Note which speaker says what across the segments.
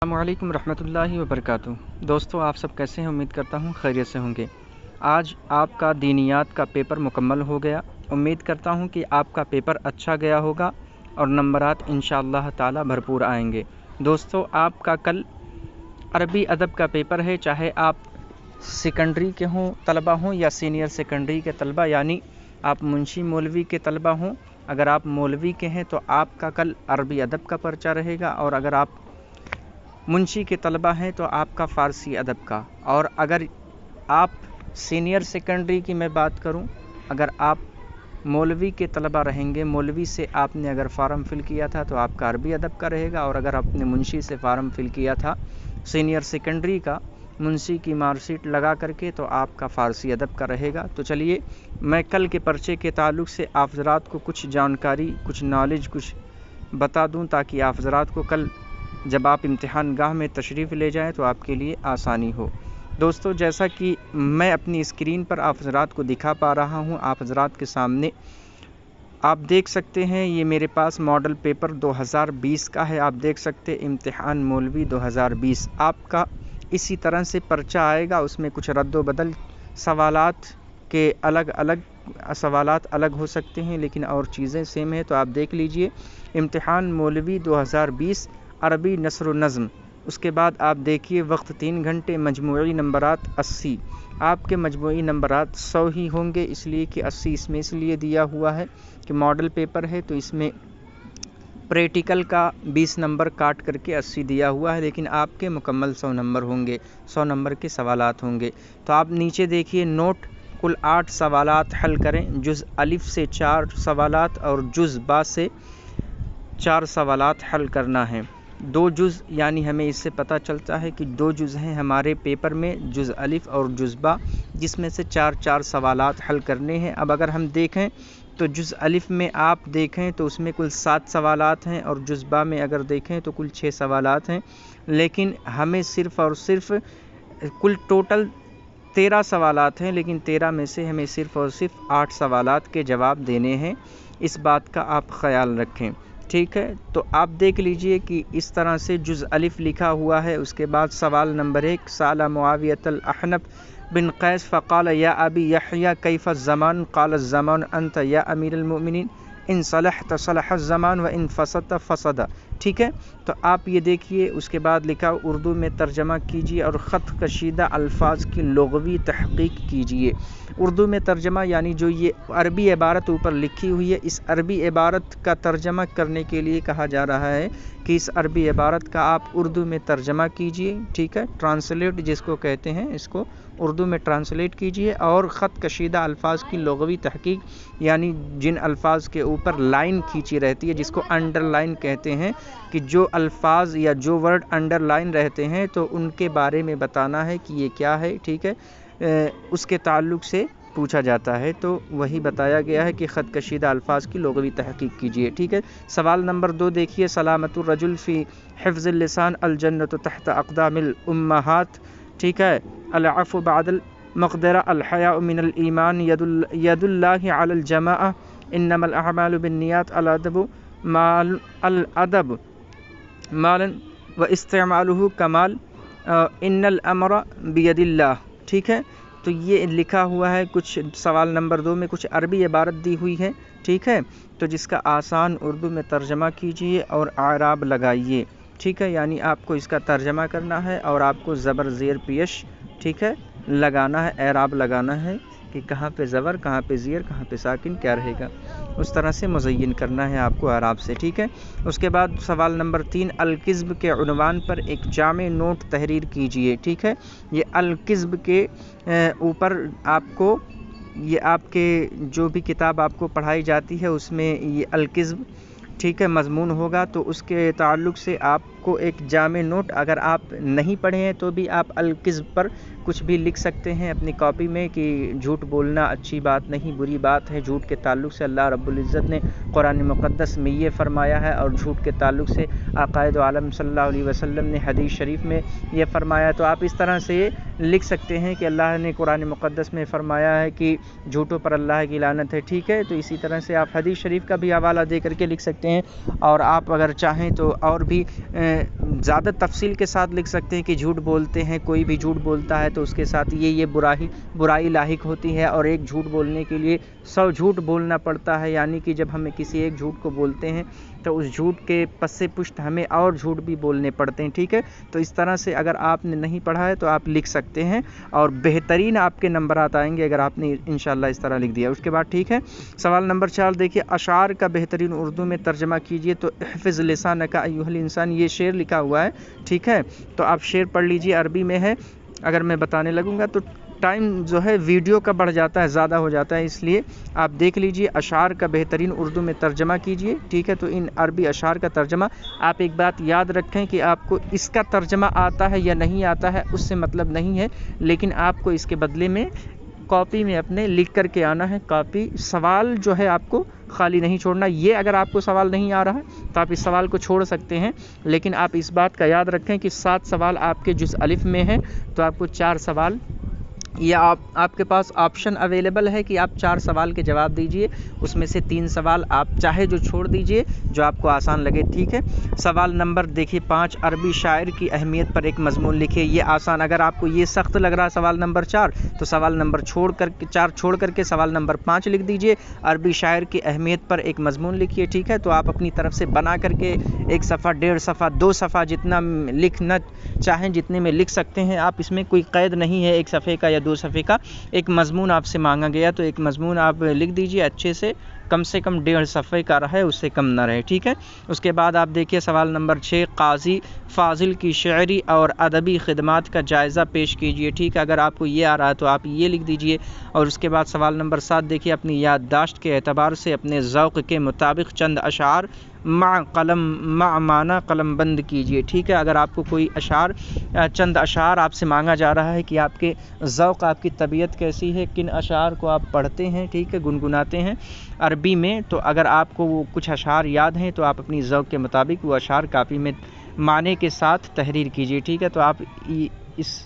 Speaker 1: السلام علیکم ورحمۃ اللہ وبرکاتہ۔ دوستو آپ سب کیسے ہیں؟ امید کرتا ہوں خیریت سے ہوں گے۔ آج آپ کا دینیات کا پیپر مکمل ہو گیا۔ امید کرتا ہوں کہ آپ کا پیپر اچھا گیا ہوگا اور نمبرات انشاءاللہ تعالی بھرپور آئیں گے۔ دوستو آپ کا کل عربی ادب کا پیپر ہے، چاہے آپ سیکنڈری کے طلبہ ہوں یا سینئر سیکنڈری کے طلبہ، یعنی آپ منشی مولوی کے طلبہ ہوں۔ اگر آپ مولوی کے ہیں تو آپ کا کل عربی ادب کا پرچہ رہے گا، اور اگر آپ منشی کے طلبہ ہیں تو آپ کا فارسی ادب کا۔ اور اگر آپ سینئر سیکنڈری کی میں بات کروں، اگر آپ مولوی کے طلبہ رہیں گے، مولوی سے آپ نے اگر فارم فل کیا تھا تو آپ کا عربی ادب کا رہے گا، اور اگر آپ نے منشی سے فارم فل کیا تھا سینئر سیکنڈری کا منشی کی مارک شیٹ لگا کر کے، تو آپ کا فارسی ادب کا رہے گا۔ تو چلیے میں کل کے پرچے کے تعلق سے آپ حضرات کو کچھ جانکاری، کچھ نالج کچھ بتا دوں، تاکہ آپ حضرات کو کل جب آپ امتحان گاہ میں تشریف لے جائیں تو آپ کے لیے آسانی ہو۔ دوستو جیسا کہ میں اپنی اسکرین پر آپ حضرات کو دکھا پا رہا ہوں، آپ حضرات کے سامنے آپ دیکھ سکتے ہیں، یہ میرے پاس ماڈل پیپر 2020 کا ہے۔ آپ دیکھ سکتے امتحان مولوی 2020 آپ کا اسی طرح سے پرچہ آئے گا۔ اس میں کچھ رد و بدل سوالات کے سوالات الگ ہو سکتے ہیں، لیکن اور چیزیں سیم ہیں۔ تو آپ دیکھ لیجئے امتحان مولوی 2020 عربی نثر و نظم، اس کے بعد آپ دیکھیے وقت 3 گھنٹے، مجموعی نمبرات 80۔ آپ کے مجموعی نمبرات 100 ہی ہوں گے، اس لیے کہ 80 اس میں اس لیے دیا ہوا ہے کہ ماڈل پیپر ہے، تو اس میں پریکٹیکل کا 20 نمبر کاٹ کر کے 80 دیا ہوا ہے، لیکن آپ کے مکمل 100 نمبر ہوں گے، 100 نمبر کے سوالات ہوں گے۔ تو آپ نیچے دیکھیے نوٹ، کل 8 سوالات حل کریں۔ جز الف سے 4 سوالات اور جز با سے 4 سوالات حل کرنا ہے۔ 2 جز، یعنی ہمیں اس سے پتہ چلتا ہے کہ 2 جز ہیں ہمارے پیپر میں، جز الف اور جز با، جس میں سے 4 سوالات حل کرنے ہیں۔ اب اگر ہم دیکھیں تو جز الف میں آپ دیکھیں تو اس میں کل 7 سوالات ہیں، اور جز با میں اگر دیکھیں تو کل 6 سوالات ہیں، لیکن ہمیں صرف اور صرف کل ٹوٹل 13 سوالات ہیں، لیکن 13 میں سے ہمیں صرف اور صرف 8 سوالات کے جواب دینے ہیں۔ اس بات کا آپ خیال رکھیں، ٹھیک ہے؟ تو آپ دیکھ لیجئے کہ اس طرح سے جز الف لکھا ہوا ہے۔ اس کے بعد سوال نمبر 1، سأل معاویۃ الاحنف بن قیس فقال یا ابی یحییٰ کیف الزمان؟ قال الزمان انت یا امیر المؤمنین، ان صلحت صلح الزمان و ان فسدت فسد۔ ٹھیک ہے؟ تو آپ یہ دیکھیے، اس کے بعد لکھا اردو میں ترجمہ کیجیے اور خط کشیدہ الفاظ کی لغوی تحقیق کیجیے۔ اردو میں ترجمہ یعنی جو یہ عربی عبارت اوپر لکھی ہوئی ہے، اس عربی عبارت کا ترجمہ کرنے کے لیے کہا جا رہا ہے کہ اس عربی عبارت کا آپ اردو میں ترجمہ کیجیے، ٹھیک ہے؟ ٹرانسلیٹ جس کو کہتے ہیں، اس کو اردو میں ٹرانسلیٹ کیجیے، اور خط کشیدہ الفاظ کی لغوی تحقیق یعنی جن الفاظ کے اوپر لائن کھینچی رہتی ہے، جس کو انڈر لائن کہتے ہیں، کہ جو الفاظ یا جو ورڈ انڈر لائن رہتے ہیں تو ان کے بارے میں بتانا ہے کہ یہ کیا ہے، ٹھیک ہے؟ اس کے تعلق سے پوچھا جاتا ہے، تو وہی بتایا گیا ہے کہ خط کشیدہ الفاظ کی لغوی تحقیق کیجیے، ٹھیک ہے؟ سوال نمبر 2 دیکھیے، سلامت الرجل فی حفظ اللسان، الجنت تحت اقدام الامہات، ٹھیک ہے؟ العفو بعد المقدرہ، الحیاء من الایمان، ید اللہ علی الجماعہ، انما الاعمال بالنیات، الادب مالا و استعمالہ کمال، ان الامر بید اللہ، ٹھیک ہے؟ تو یہ لکھا ہوا ہے کچھ سوال نمبر 2 میں کچھ عربی عبارت دی ہوئی ہے، ٹھیک ہے؟ تو جس کا آسان اردو میں ترجمہ کیجیے اور اعراب لگائیے، ٹھیک ہے؟ یعنی آپ کو اس کا ترجمہ کرنا ہے اور آپ کو زبر زیر پیش، ٹھیک ہے، لگانا ہے، اعراب لگانا ہے کہ کہاں پہ زبر، کہاں پہ زیر، کہاں پہ ساکن کیا رہے گا، اس طرح سے مزین کرنا ہے آپ کو اعراب سے، ٹھیک ہے؟ اس کے بعد سوال نمبر 3، الکذب کے عنوان پر ایک جامع نوٹ تحریر کیجیے، ٹھیک ہے؟ یہ الکذب کے اوپر آپ کو، یہ آپ کے جو بھی کتاب آپ کو پڑھائی جاتی ہے اس میں یہ الکذب، ٹھیک ہے، مضمون ہوگا، تو اس کے تعلق سے آپ کو ایک جامع نوٹ، اگر آپ نہیں پڑھے ہیں تو بھی آپ الکذب پر کچھ بھی لکھ سکتے ہیں اپنی کاپی میں کہ جھوٹ بولنا اچھی بات نہیں، بری بات ہے۔ جھوٹ کے تعلق سے اللہ رب العزت نے قرآن مقدس میں یہ فرمایا ہے، اور جھوٹ کے تعلق سے قائد عالم صلی اللہ علیہ وسلم نے حدیث شریف میں یہ فرمایا۔ تو آپ اس طرح سے لکھ سکتے ہیں کہ اللہ نے قرآن مقدس میں فرمایا ہے کہ جھوٹوں پر اللہ کی لعنت ہے، ٹھیک ہے؟ تو اسی طرح سے آپ حدیث شریف کا بھی حوالہ دے کر کے لکھ سکتے ہیں، اور آپ اگر چاہیں تو اور بھی زیادہ تفصیل کے ساتھ لکھ سکتے ہیں کہ جھوٹ بولتے ہیں، کوئی بھی جھوٹ بولتا ہے تو اس کے ساتھ یہ برائی لاحق ہوتی ہے، اور ایک جھوٹ بولنے کے لیے 100 جھوٹ بولنا پڑتا ہے، یعنی کہ جب ہمیں کسی ایک جھوٹ کو بولتے ہیں تو اس جھوٹ کے پس پشت ہمیں اور جھوٹ بھی بولنے پڑتے ہیں، ٹھیک ہے؟ تو اس طرح سے اگر آپ نے نہیں پڑھا ہے تو آپ لکھ سکتے ہیں، اور بہترین آپ کے نمبرات آئیں گے اگر آپ نے انشاءاللہ اس طرح لکھ دیا۔ اس کے بعد ٹھیک ہے، سوال نمبر 4 دیکھیے، اشعار کا بہترین اردو میں ترجمہ کیجئے۔ تو احفظ لسانک ایھا الانسان، یہ شعر لکھا ہوا ہے، ٹھیک ہے؟ تو آپ شعر پڑھ لیجئے، عربی میں ہے۔ اگر میں بتانے لگوں گا تو ٹائم جو ہے ویڈیو کا بڑھ جاتا ہے، زیادہ ہو جاتا ہے، اس لیے آپ دیکھ لیجئے، اشعار کا بہترین اردو میں ترجمہ کیجئے، ٹھیک ہے؟ تو ان عربی اشعار کا ترجمہ، آپ ایک بات یاد رکھیں کہ آپ کو اس کا ترجمہ آتا ہے یا نہیں آتا ہے اس سے مطلب نہیں ہے، لیکن آپ کو اس کے بدلے میں کاپی میں اپنے لکھ کر کے آنا ہے، کاپی سوال جو ہے آپ کو خالی نہیں چھوڑنا۔ یہ اگر آپ کو سوال نہیں آ رہا ہے تو آپ اس سوال کو چھوڑ سکتے ہیں، لیکن آپ اس بات کا یاد رکھیں کہ 7 سوال آپ کے جزء الف میں ہیں، تو آپ کو 4 سوال، یا آپ کے پاس آپشن اویلیبل ہے کہ آپ 4 سوال کے جواب دیجئے، اس میں سے 3 سوال آپ چاہے جو چھوڑ دیجئے جو آپ کو آسان لگے، ٹھیک ہے؟ سوال نمبر دیکھیے 5، عربی شاعر کی اہمیت پر ایک مضمون لکھے۔ یہ آسان، اگر آپ کو یہ سخت لگ رہا ہے سوال نمبر 4 تو سوال نمبر 4 چھوڑ کر کے سوال نمبر 5 لکھ دیجئے، عربی شاعر کی اہمیت پر ایک مضمون لکھیے، ٹھیک ہے؟ تو آپ اپنی طرف سے بنا کر کے 1 صفحہ، 1.5 صفحہ، 2 صفحہ، جتنا لکھنا چاہیں جتنے میں لکھ سکتے ہیں آپ، اس میں کوئی قید نہیں ہے 1 صفحے کا یا 2 صفحے کا۔ ایک مضمون آپ سے مانگا گیا تو ایک مضمون آپ لکھ دیجئے اچھے سے کم 1.5 صفحے کا رہے، اس سے کم نہ رہے، ٹھیک ہے؟ اس کے بعد آپ دیکھیے سوال نمبر 6، قاضی فاضل کی شعری اور ادبی خدمات کا جائزہ پیش کیجئے، ٹھیک ہے؟ اگر آپ کو یہ آ رہا ہے تو آپ یہ لکھ دیجئے۔ اور اس کے بعد سوال نمبر 7 دیکھیے، اپنی یادداشت کے اعتبار سے اپنے ذوق کے مطابق چند اشعار مع معنی قلم بند کیجئے، ٹھیک ہے؟ اگر آپ کو کوئی چند اشعار آپ سے مانگا جا رہا ہے کہ آپ کے ذوق، آپ کی طبیعت کیسی ہے، کن اشعار کو آپ پڑھتے ہیں، ٹھیک ہے، گنگناتے ہیں عربی میں، تو اگر آپ کو وہ کچھ اشعار یاد ہیں تو آپ اپنی ذوق کے مطابق وہ اشعار کاپی میں معنی کے ساتھ تحریر کیجئے، ٹھیک ہے؟ تو آپ اس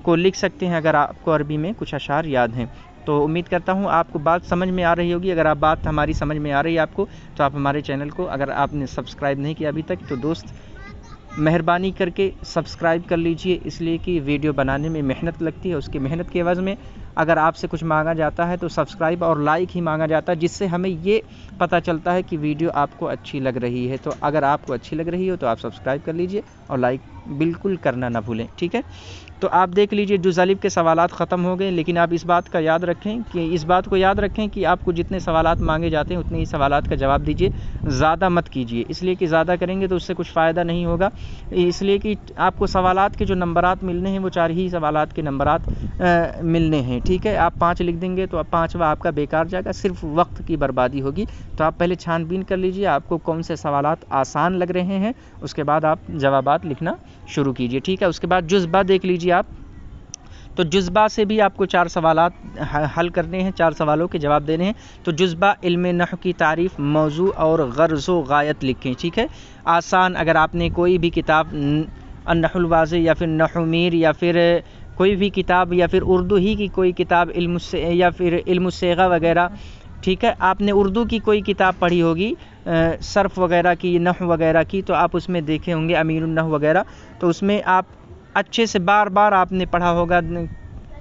Speaker 1: کو لکھ سکتے ہیں اگر آپ کو عربی میں کچھ اشعار یاد ہیں۔ تو امید کرتا ہوں آپ کو بات سمجھ میں آ رہی ہوگی۔ اگر آپ بات ہماری سمجھ میں آ رہی ہے آپ کو تو آپ ہمارے چینل کو، اگر آپ نے سبسکرائب نہیں کیا ابھی تک تو دوست مہربانی کر کے سبسکرائب کر لیجئے، اس لیے کہ ویڈیو بنانے میں محنت لگتی ہے، اس کی محنت کے عوض میں اگر آپ سے کچھ مانگا جاتا ہے تو سبسکرائب اور لائک ہی مانگا جاتا ہے، جس سے ہمیں یہ پتہ چلتا ہے کہ ویڈیو آپ کو اچھی لگ رہی ہے۔ تو اگر آپ کو اچھی لگ رہی ہو تو آپ سبسکرائب کر لیجئے اور لائک بالکل کرنا نہ بھولیں، ٹھیک ہے؟ تو آپ دیکھ لیجئے جزء الف کے سوالات ختم ہو گئے، لیکن آپ اس بات کو یاد رکھیں کہ آپ کو جتنے سوالات مانگے جاتے ہیں اتنے ہی سوالات کا جواب دیجئے، زیادہ مت کیجئے، اس لیے کہ زیادہ کریں گے تو اس سے کچھ فائدہ نہیں ہوگا، اس لیے کہ آپ کو سوالات کے جو نمبرات ملنے ہیں وہ 4 ہی سوالات کے نمبرات ملنے ہیں، ٹھیک ہے؟ آپ 5 لکھ دیں گے تو 5واں آپ کا بیکار جائے گا، صرف وقت کی بربادی ہوگی۔ تو آپ پہلے چھان بین کر لیجئے آپ کو کون سے سوالات آسان لگ رہے ہیں، اس کے بعد آپ جوابات لکھنا شروع کیجئے، ٹھیک ہے؟ اس کے بعد جزبہ دیکھ لیجئے آپ، تو جزبہ سے بھی آپ کو 4 سوالات حل کرنے ہیں، 4 سوالوں کے جواب دینے ہیں۔ تو جزبہ علم نحو کی تعریف، موضوع اور غرض و غایت لکھیں، ٹھیک ہے؟ آسان، اگر آپ نے کوئی بھی کتاب النحو الواضح یا پھر نحو میر یا پھر کوئی بھی کتاب یا پھر اردو ہی کی کوئی کتاب یا پھر علم الصیغہ وغیرہ، ٹھیک ہے، آپ نے اردو کی کوئی کتاب پڑھی ہوگی صرف وغیرہ کی، نحو وغیرہ کی، تو آپ اس میں دیکھے ہوں گے امیر النحو وغیرہ، تو اس میں آپ اچھے سے بار بار آپ نے پڑھا ہوگا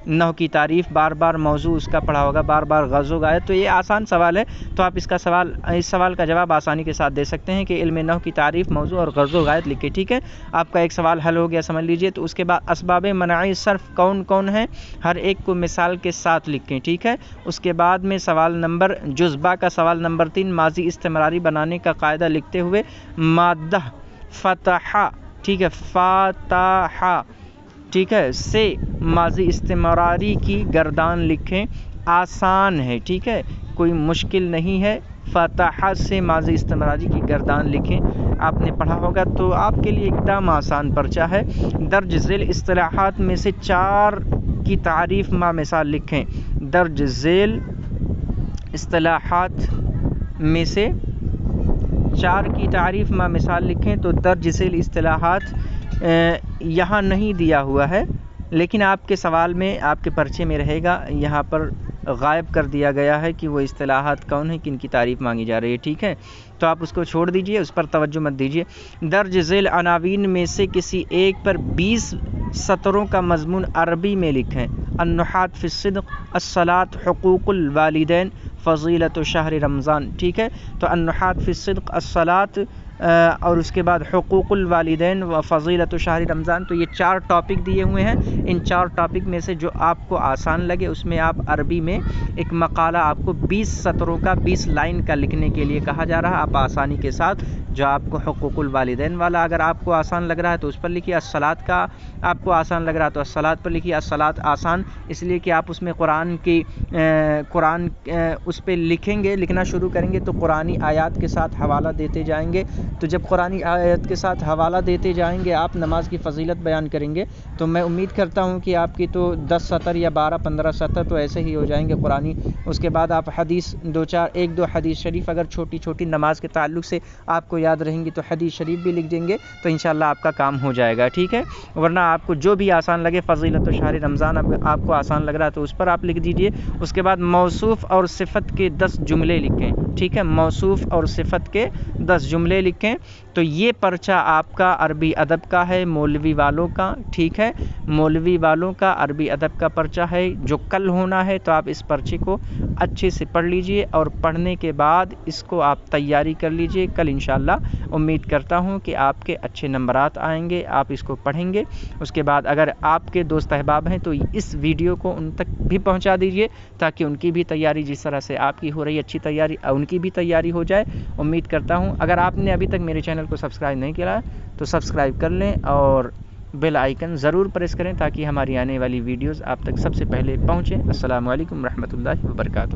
Speaker 1: نحو کی تعریف، بار بار موضوع اس کا پڑھا ہوگا، بار بار غرض و غایت۔ تو یہ آسان سوال ہے، تو آپ اس سوال کا جواب آسانی کے ساتھ دے سکتے ہیں کہ علم نحو کی تعریف، موضوع اور غرض و غایت لکھے، ٹھیک ہے؟ آپ کا ایک سوال حل ہو گیا، سمجھ لیجئے۔ تو اس کے بعد اسباب منع صرف کون کون ہیں، ہر ایک کو مثال کے ساتھ لکھیں، ٹھیک ہے؟ اس کے بعد میں سوال نمبر جزبہ کا سوال نمبر 3، ماضی استمراری بنانے کا قاعدہ لکھتے ہوئے مادہ فتح، ٹھیک ہے، فاتح، ٹھیک ہے، سے ماضی استمراری کی گردان لکھیں، آسان ہے، ٹھیک ہے، کوئی مشکل نہیں ہے، فتح سے ماضی استمراری کی گردان لکھیں، آپ نے پڑھا ہوگا تو آپ کے لیے ایک دم آسان پرچہ ہے۔ درج ذیل اصطلاحات میں سے 4 کی تعریف ما مثال لکھیں، درج ذیل اصطلاحات میں سے 4 کی تعریف ما مثال لکھیں۔ تو درج ذیل اصطلاحات یہاں نہیں دیا ہوا ہے، لیکن آپ کے سوال میں، آپ کے پرچے میں رہے گا، یہاں پر غائب کر دیا گیا ہے کہ وہ اصطلاحات کون ہیں، کن کی تعریف مانگی جا رہی ہے، ٹھیک ہے؟ تو آپ اس کو چھوڑ دیجئے، اس پر توجہ مت دیجئے۔ درج ذیل عناوین میں سے کسی ایک پر 20 سطروں کا مضمون عربی میں لکھیں۔ النحات فی الصدق، الصلاۃ، حقوق الوالدین، فضیلت شہر رمضان، ٹھیک ہے؟ تو النحات فی الصدق، الصلاۃ اور اس کے بعد حقوق الوالدین و فضیلت شہر رمضان، تو یہ 4 ٹاپک دیے ہوئے ہیں۔ ان 4 ٹاپک میں سے جو آپ کو آسان لگے اس میں آپ عربی میں ایک مقالہ آپ کو 20 سطروں کا، 20 لائن کا لکھنے کے لیے کہا جا رہا ہے۔ آپ آسانی کے ساتھ جو آپ کو حقوق الوالدین والا اگر آپ کو آسان لگ رہا ہے تو اس پر لکھیے، الصلاۃ کا آپ کو آسان لگ رہا ہے تو الصلاۃ پر لکھیے۔ الصلاۃ آسان اس لیے کہ آپ اس میں قرآن اس پہ لکھیں گے، لکھنا شروع کریں گے تو قرآنی آیات کے ساتھ حوالہ دیتے جائیں گے، تو جب قرآنی آیت کے ساتھ حوالہ دیتے جائیں گے، آپ نماز کی فضیلت بیان کریں گے، تو میں امید کرتا ہوں کہ آپ کی تو 10 سطر یا 12-15 سطر تو ایسے ہی ہو جائیں گے قرآنی۔ اس کے بعد آپ حدیث 1-2 حدیث شریف اگر چھوٹی چھوٹی نماز کے تعلق سے آپ کو یاد رہیں گی تو حدیث شریف بھی لکھ دیں گے تو انشاءاللہ آپ کا کام ہو جائے گا، ٹھیک ہے؟ ورنہ آپ کو جو بھی آسان لگے، فضیلت شہر رمضان آپ کو آسان لگ رہا ہے تو اس پر آپ لکھ دیجئے۔ اس کے بعد موصوف اور صفت کے 10 جملے لکھیں، ٹھیک ہے؟ موصوف اور صفت کے 10 جملے لکھیں۔ تو یہ پرچہ آپ کا عربی ادب کا ہے، مولوی والوں کا، ٹھیک ہے؟ مولوی والوں کا عربی ادب کا پرچہ ہے جو کل ہونا ہے، تو آپ اس پرچے کو اچھے سے پڑھ لیجئے اور پڑھنے کے بعد اس کو آپ تیاری کر لیجئے۔ کل انشاءاللہ امید کرتا ہوں کہ آپ کے اچھے نمبرات آئیں گے، آپ اس کو پڑھیں گے۔ اس کے بعد اگر آپ کے دوست احباب ہیں تو اس ویڈیو کو ان تک بھی پہنچا دیجئے تاکہ ان کی بھی تیاری جس طرح سے آپ کی ہو رہی ہے اچھی تیاری، ان کی بھی تیاری ہو جائے۔ امید کرتا ہوں اگر آپ نے ابھی تک میرے چینل کو سبسکرائب نہیں کیا تو سبسکرائب کر لیں اور بیل آئیکن ضرور پریس کریں تاکہ ہماری آنے والی ویڈیوز آپ تک سب سے پہلے پہنچیں۔ السلام علیکم ورحمۃ اللہ وبرکاتہ۔